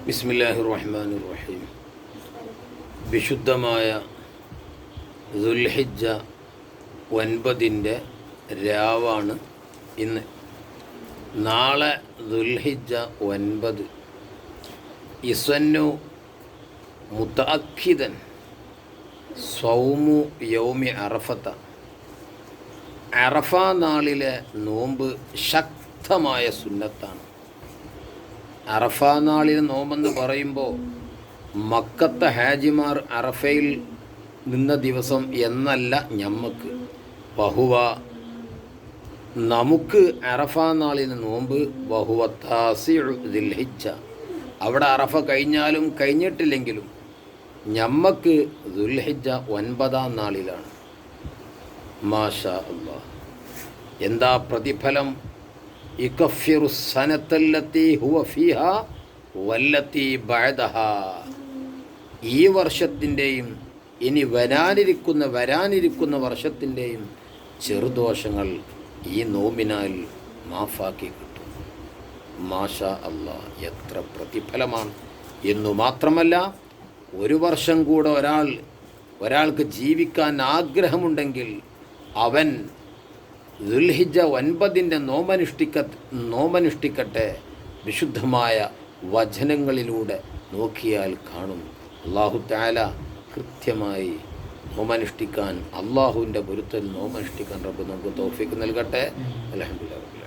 ബിസ്മില്ലാഹിർ റഹ്മാനിർ റഹീം. വിശുദ്ധമായ ദുൽഹിജ്ജ 9 രാവാണ് ഇന്ന്. നാളെ ദുൽഹിജ്ജ 9 ഇസ്വന്നു മുതഅക്കിദൻ സൗമു യൗമി അറഫത്ത. അറഫ നാളിലെ നോമ്പ് ശക്തമായ സുന്നത്താണ്. അറഫ നാളിൽ നോമ്പെന്ന് പറയുമ്പോൾ മക്കത്തെ ഹാജിമാർ അറഫയിൽ നിന്ന ദിവസം എന്നല്ല ഞമ്മക്ക്. ബഹുവ നമുക്ക് അറഫ നാളിൽ നോമ്പ് ബഹുവ താസിഉ ദുൽഹിജ്ജ. അവിടെ അറഫ കഴിഞ്ഞാലും കഴിഞ്ഞിട്ടില്ലെങ്കിലും ഞമ്മക്ക് ദുൽഹിജ്ജ 9 നാളിലാണ്. മാഷാ അല്ലാഹ്, എന്താ പ്രതിഫലം! ഇകഫിറു സനത്തല്ലത്തി ഹുവ ഫീഹാ വല്ലത്തി ബഅദഹാ. ഈ വർഷത്തിൻ്റെയും ഇനി വരാനിരിക്കുന്ന വർഷത്തിൻ്റെയും ചെറുദോഷങ്ങൾ ഈ നോമ്പിനാൽ മാഫാക്കി കിട്ടും. മാഷാ അല്ലാഹ്, എത്ര പ്രതിഫലമാണ് എന്നു മാത്രമല്ല, ഒരു വർഷം കൂടെ ഒരാൾക്ക് ജീവിക്കാൻ ആഗ്രഹമുണ്ടെങ്കിൽ അവൻ ദുൽഹിജ്ജ 9 നോമ്പനുഷ്ഠിക്കട്ടെ. വിശുദ്ധമായ വചനങ്ങളിലൂടെ നോക്കിയാൽ കാണും. അല്ലാഹു തആല കൃത്യമായി നോമ്പനുഷ്ഠിക്കാൻ, അള്ളാഹുവിൻ്റെ പൊരുത്തൽ നോമ്പനുഷ്ഠിക്കാൻ റബ്ബ് നമുക്ക് തൗഫീഖ് നൽകട്ടെ. അൽഹംദുലില്ലാഹ്.